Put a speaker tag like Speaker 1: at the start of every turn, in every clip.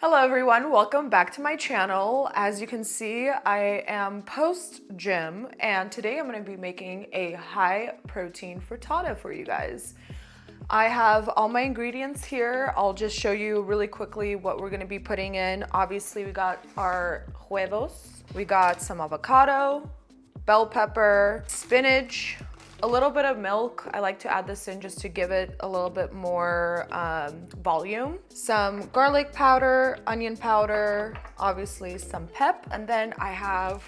Speaker 1: Hello everyone, welcome back to my channel. As you can see, I am post-gym and today I'm going to be making a high protein frittata for you guys. I have all my ingredients here. I'll just show you really quickly what we're going to be putting in. Obviously we got our huevos, we got some avocado, bell pepper, spinach, a little bit of milk. I like to add this in just to give it a little bit more volume. Some garlic powder, onion powder, obviously some pep, and then I have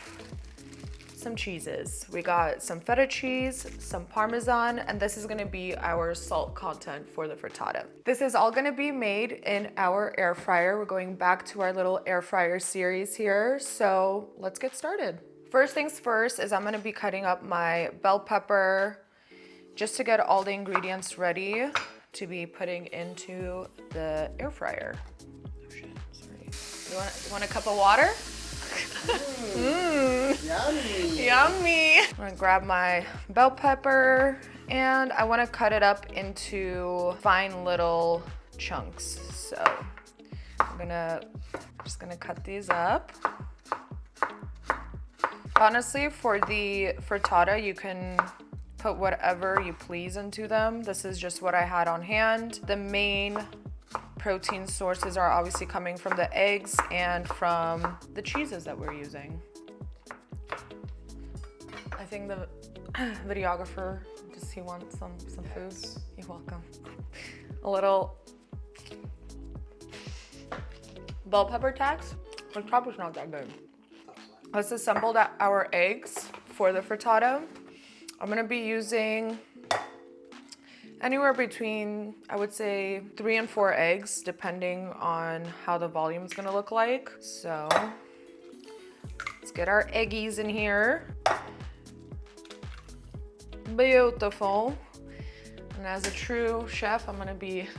Speaker 1: some cheeses. We got some feta cheese, some Parmesan, and this is gonna be our salt content for the frittata. This is all gonna be made in our air fryer. We're going back to our little air fryer series here, so let's get started. First things first is I'm gonna be cutting up my bell pepper just to get all the ingredients ready to be putting into the air fryer. Oh shit, sorry. You want a cup of water?
Speaker 2: Yummy.
Speaker 1: Yummy. I'm gonna grab my bell pepper and I wanna cut it up into fine little chunks. So I'm just gonna cut these up. Honestly, for the frittata, you can put whatever you please into them. This is just what I had on hand. The main protein sources are obviously coming from the eggs and from the cheeses that we're using. I think the videographer, does he want some food? You're welcome. A little bell pepper tax. The probably not that good. Let's assemble our eggs for the frittata. I'm gonna be using anywhere between, I would say, 3 and 4 eggs, depending on how the volume is gonna look like. So let's get our eggies in here. Beautiful. And as a true chef, I'm gonna be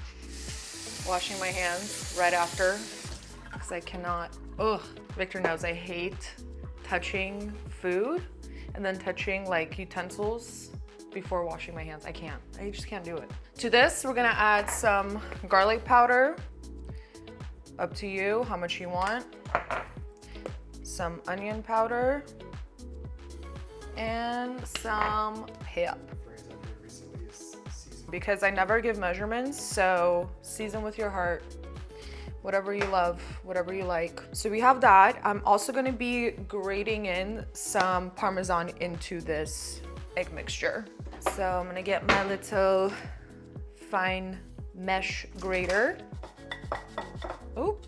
Speaker 1: washing my hands right after because I cannot, Victor knows I hate touching food and then touching like utensils before washing my hands. I just can't do it. To this, we're gonna add some garlic powder, up to you how much you want, some onion powder, and some pep. Because I never give measurements, so season with your heart. Whatever you love, whatever you like. So we have that. I'm also gonna be grating in some Parmesan into this egg mixture. So I'm gonna get my little fine mesh grater. Ooh.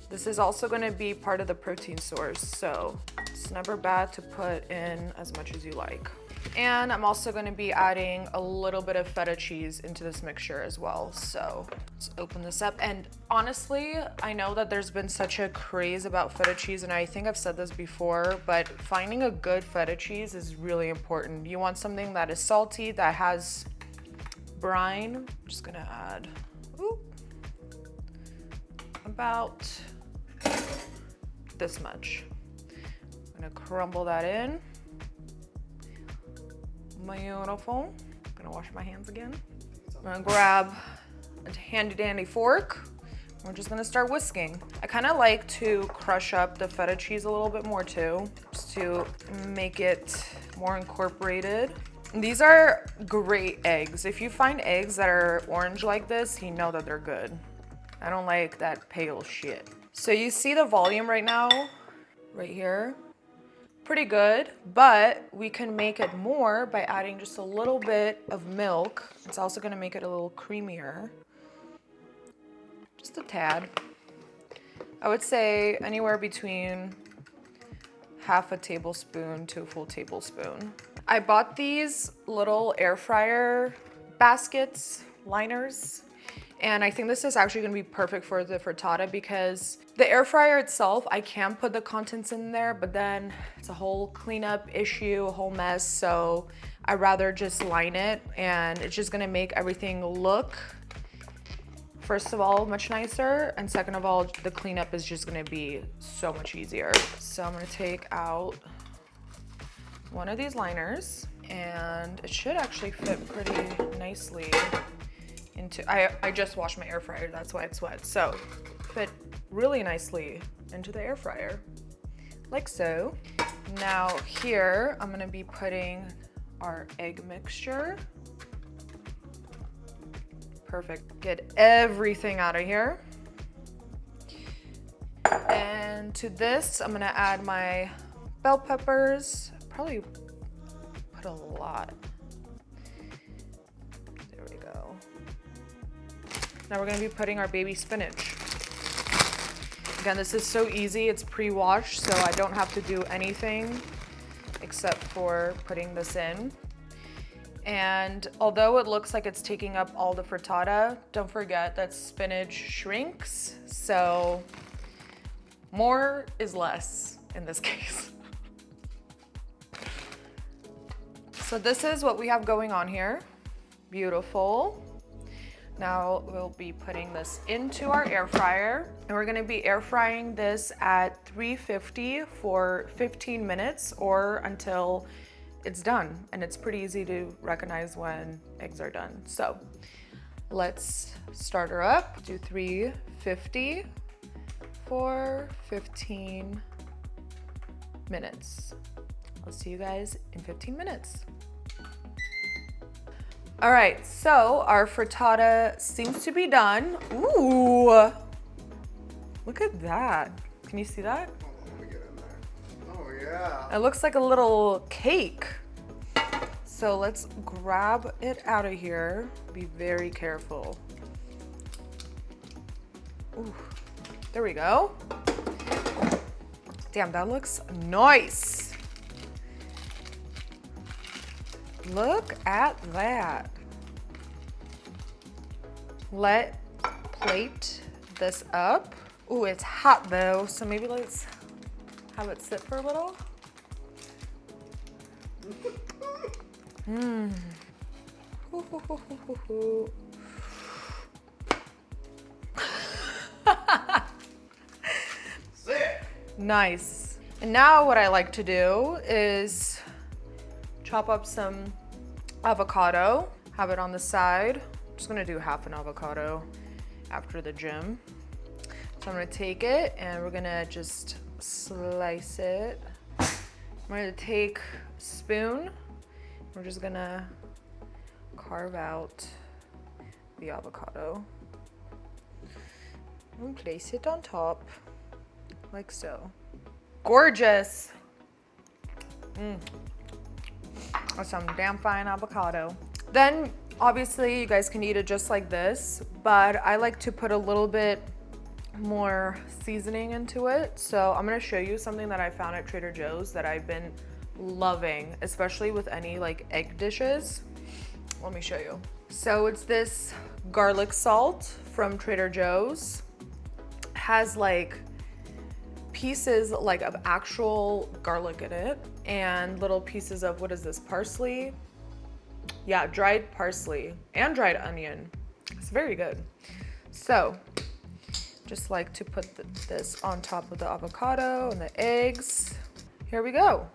Speaker 1: This is also gonna be part of the protein source, so it's never bad to put in as much as you like. And I'm also gonna be adding a little bit of feta cheese into this mixture as well. So let's open this up. And honestly, I know that there's been such a craze about feta cheese, and I think I've said this before, but finding a good feta cheese is really important. You want something that is salty, that has brine. I'm just gonna add, about this much. I'm gonna crumble that in. Beautiful. I'm gonna wash my hands again. I'm gonna grab a handy dandy fork. We're just gonna start whisking. I kind of like to crush up the feta cheese a little bit more too, just to make it more incorporated. And these are great eggs. If you find eggs that are orange like this, you know that they're good. I don't like that pale shit. So you see the volume right now, right here. Pretty good, but we can make it more by adding just a little bit of milk. It's also gonna make it a little creamier. Just a tad. I would say anywhere between half a tablespoon to a full tablespoon. I bought these little air fryer baskets, liners, and I think this is actually gonna be perfect for the frittata because the air fryer itself, I can put the contents in there, but then it's a whole cleanup issue, a whole mess. So I'd rather just line it, and it's just gonna make everything look, first of all, much nicer. And second of all, the cleanup is just gonna be so much easier. So I'm gonna take out one of these liners, and it should actually fit pretty nicely into, I just washed my air fryer, that's why it's wet. So fit really nicely into the air fryer, like so. Now here, I'm gonna be putting our egg mixture. Perfect, get everything out of here. And to this, I'm gonna add my bell peppers. Probably put a lot. There we go. Now we're gonna be putting our baby spinach. Again, this is so easy, it's pre-washed, so I don't have to do anything except for putting this in. And although it looks like it's taking up all the frittata, don't forget that spinach shrinks, so more is less in this case. So this is what we have going on here. Beautiful. Now we'll be putting this into our air fryer, and we're gonna be air frying this at 350 for 15 minutes or until it's done. And it's pretty easy to recognize when eggs are done. So let's start her up, do 350 for 15 minutes. I'll see you guys in 15 minutes. All right, so our frittata seems to be done. Ooh, look at that. Can you see that?
Speaker 2: Let me get in there. Oh yeah.
Speaker 1: It looks like a little cake. So let's grab it out of here. Be very careful. Ooh, there we go. Damn, that looks nice. Look at that. Let's plate this up. Ooh, it's hot though, so maybe let's have it sit for a little. Mmm.
Speaker 2: Sick.
Speaker 1: Nice. And now what I like to do is chop up some avocado, have it on the side. I'm just gonna do half an avocado after the gym. So I'm gonna take it and we're gonna just slice it. I'm gonna take a spoon. We're just gonna carve out the avocado and place it on top, like so. Gorgeous. That's some damn fine avocado. Then obviously you guys can eat it just like this, but I like to put a little bit more seasoning into it. So I'm gonna show you something that I found at Trader Joe's that I've been loving, especially with any like egg dishes. Let me show you. So it's this garlic salt from Trader Joe's. Has like pieces like of actual garlic in it and little pieces of, what is this, parsley? Yeah, dried parsley and dried onion. It's very good. So just like to put this on top of the avocado and the eggs. Here we go.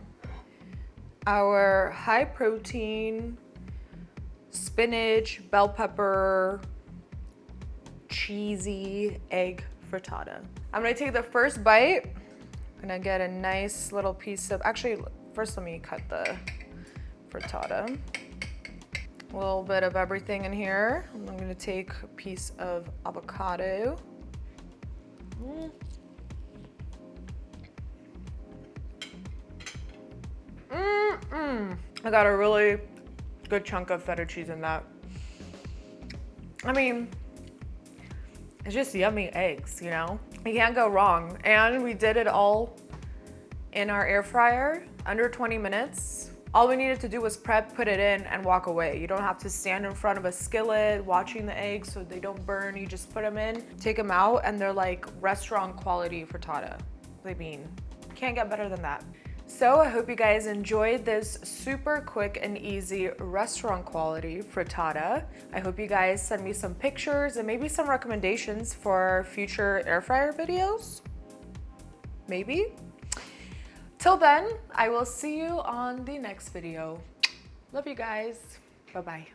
Speaker 1: Our high protein spinach, bell pepper, cheesy egg frittata. I'm gonna take the first bite. I'm gonna get a nice little piece of, actually, first let me cut the frittata. A little bit of everything in here. I'm gonna take a piece of avocado. I got a really good chunk of feta cheese in that. I mean, it's just yummy eggs, you know? You can't go wrong. And we did it all in our air fryer, under 20 minutes. All we needed to do was prep, put it in, and walk away. You don't have to stand in front of a skillet watching the eggs so they don't burn. You just put them in, take them out, and they're like restaurant quality frittata. I mean, can't get better than that. So I hope you guys enjoyed this super quick and easy restaurant quality frittata. I hope you guys send me some pictures and maybe some recommendations for future air fryer videos. Maybe. Till then, I will see you on the next video. Love you guys. Bye-bye.